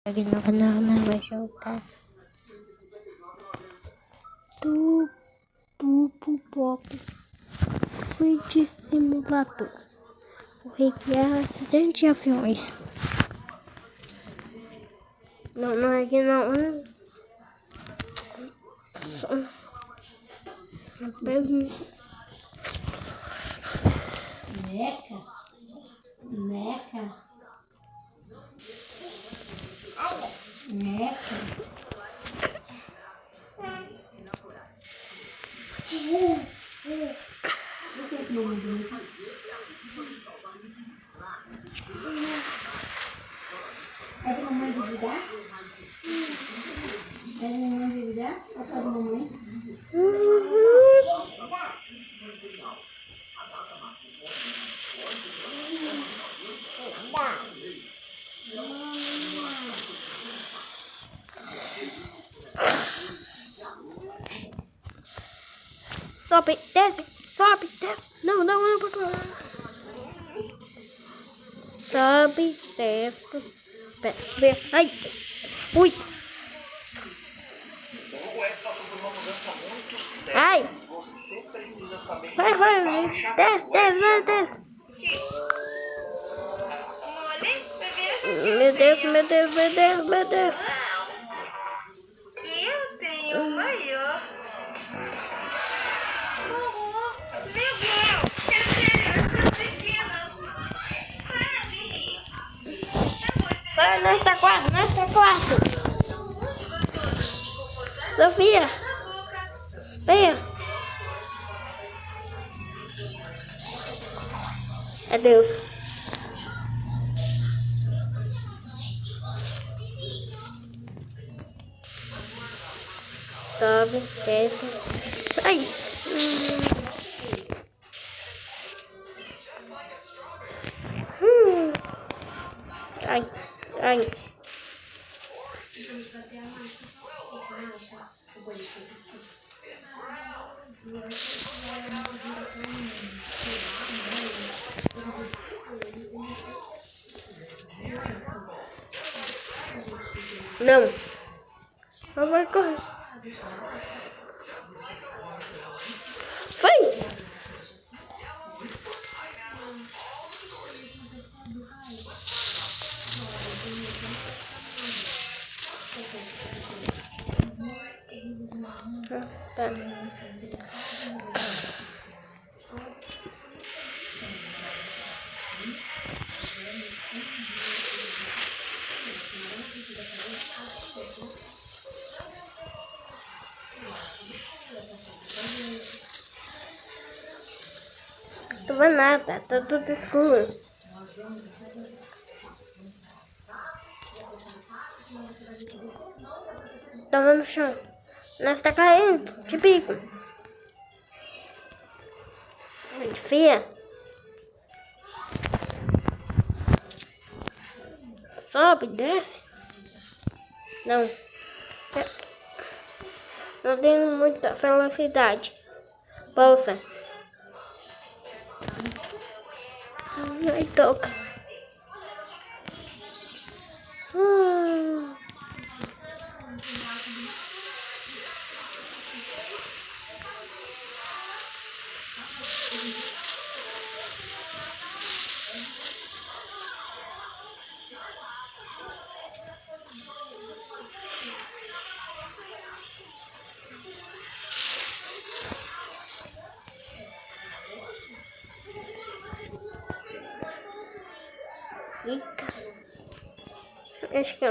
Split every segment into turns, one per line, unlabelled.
Aqui no canal não vai jogar do Pupo Pop Flight Simulator. O recriar acidente de aviões. Não é que não.
Meca. Meca. Meca. É de mamãe duvidar? É de mamãe duvidar? Ou só de mamãe?
Sobe, desce, sobe, desce. Não. Sobe, desce. Ai, ui.
O Wes passou por uma mudança muito séria.
Ai.
Você precisa saber
Vai, desce. Meu Deus.
Eu tenho o maior. Meu Deus! É sério, eu tô sentindo. Para de rir.
Vai, nós tá quase.
Muito gostoso, confortável.
Sofia,
Na boca.
venha. Adeus. Sobe, desce. Ai. Ai. Não. Não vai correr. Foi. Tá. Não vai nada, tá tudo escuro. Tava no chão. Nós tá caindo, de bico. Fia. Sobe, desce. Não. Não tem muita velocidade. Bolsa. Ai, toca. Fica. Acho que é.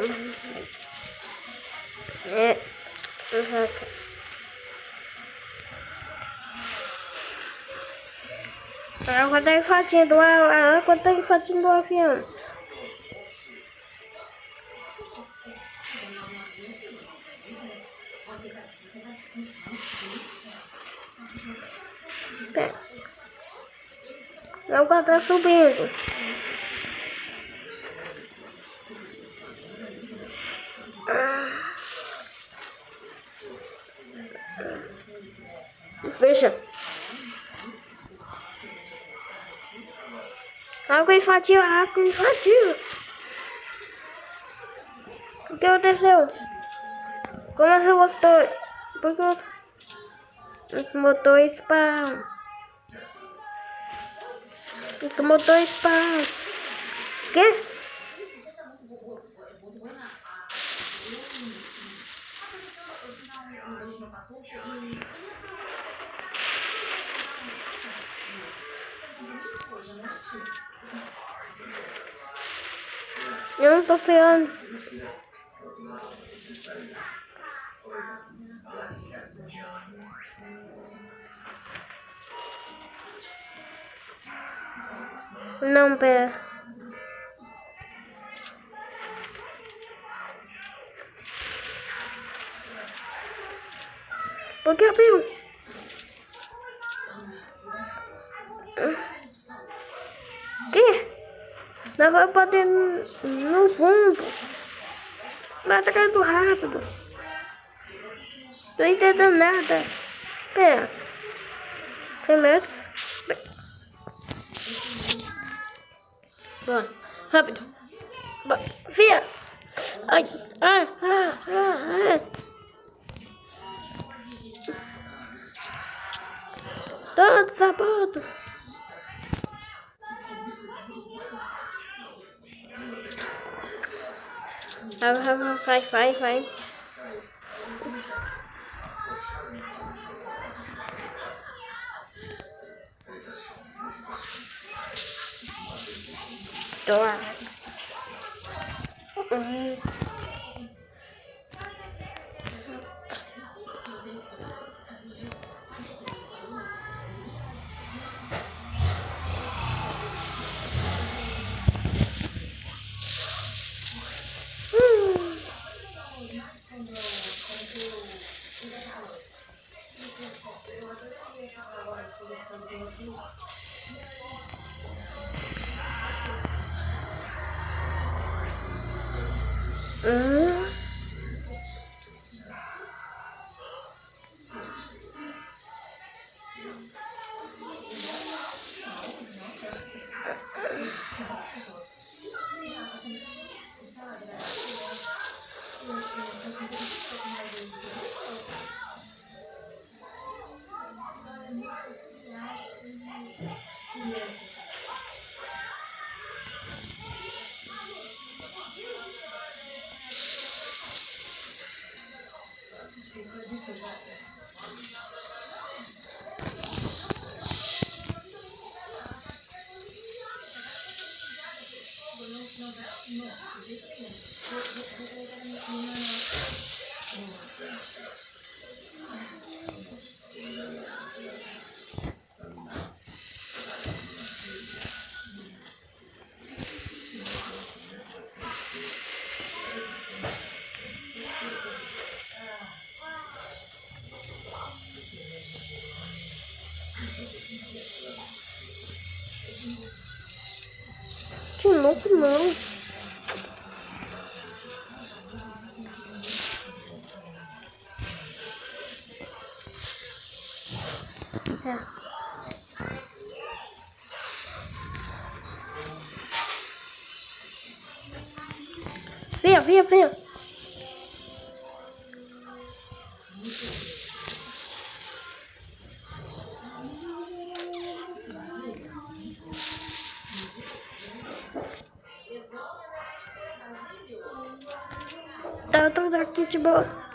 Agora tá invadindo a água, tá invadindo o avião. A água tá subindo. Veja. A água invadiu. O que aconteceu? Como esse motor... Por que esse motor spawn? Esse motor spawn. Quê? Eu não tô ferrando. Não, pera. Por que abriu? Que? Nós vamos bater no fundo. Vai tá caindo rápido. Não entendendo nada. Pera. 100 metros. Bora. Rápido. Bora. Fia. Ai. Ai. Ai. Ai. Todo sapato. Vai. Dora. De novo não. Venha. Tá tudo aqui de boa.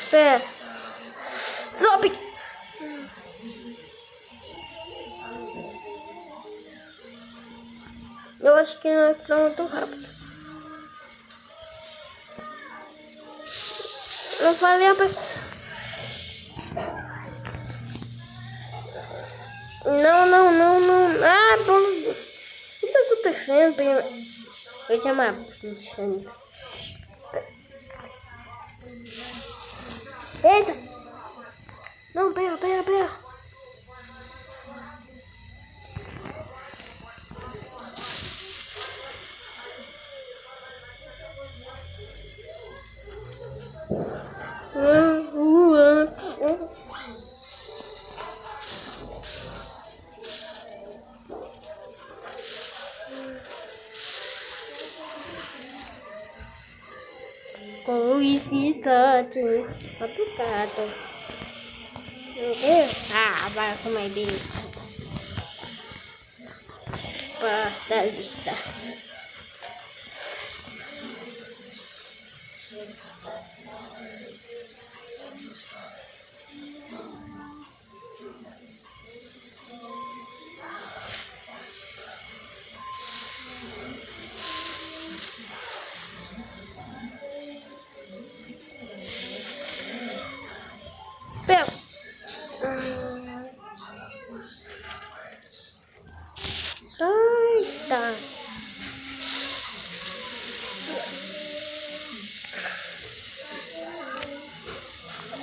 Pera. Sobe. Eu acho que nós estamos muito rápido. Eu falei a pessoa. Não. Ah, o que tá acontecendo? Eu te amava. Eita! Não, pera. com visitante, complicado. Ah, vai comer bem. Pasta lista. Pega. Eita.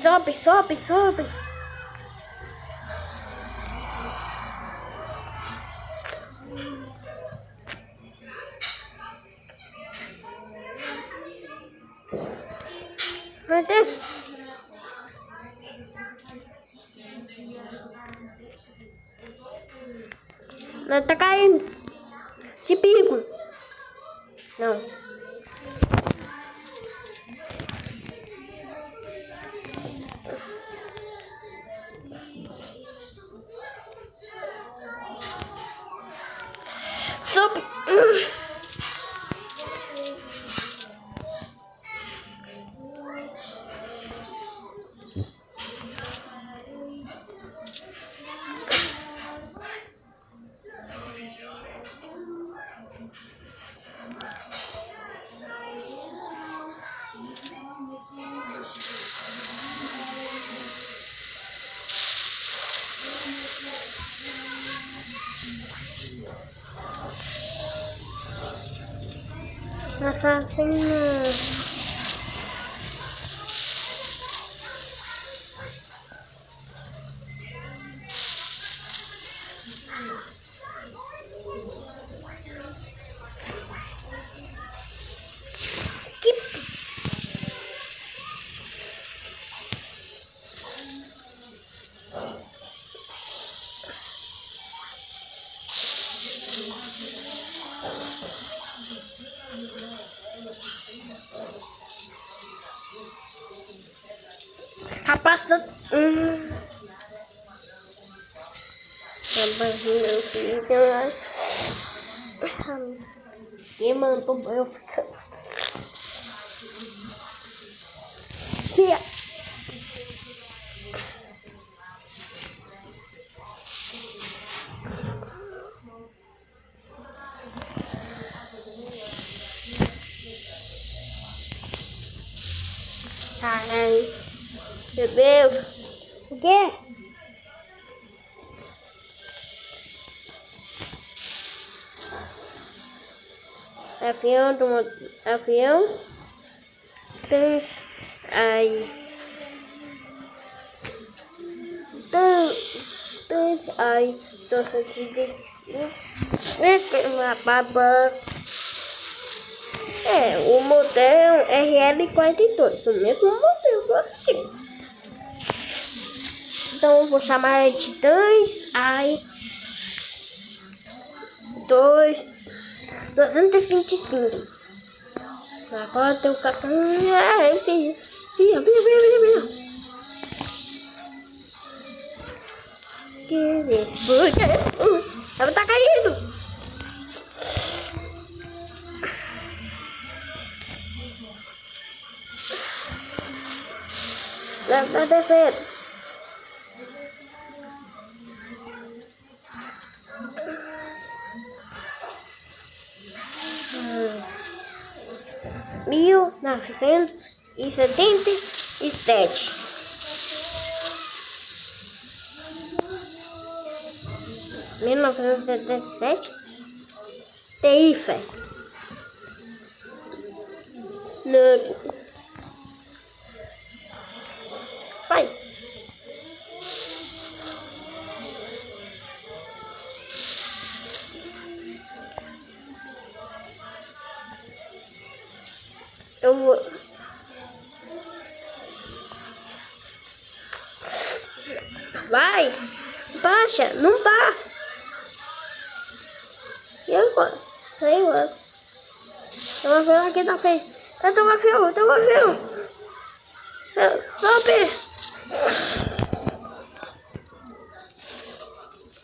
Sobe, sobe, sobe. Meu Deus. Não, tá caindo. De pico. Não. Sobe. Assassino. Rapaz, meu filho, quem mandou eu ficar? Ai, meu Deus. O quê? Avião. Três. Ai. Três. Ai. Tô sentindo. O modelo RL42, o mesmo modelo que eu assisti. Então eu vou chamar de 225. Agora tem o cartão. Filha. Ela tá caindo. Ela tá descendo. Mil novecentos e 1977. TIFE. Não. Vai. Eu vou. Vai. Baixa. Não tá. E agora? Sei lá. Eu vou ver aqui na frente. Eu tô uma fio. Sobe.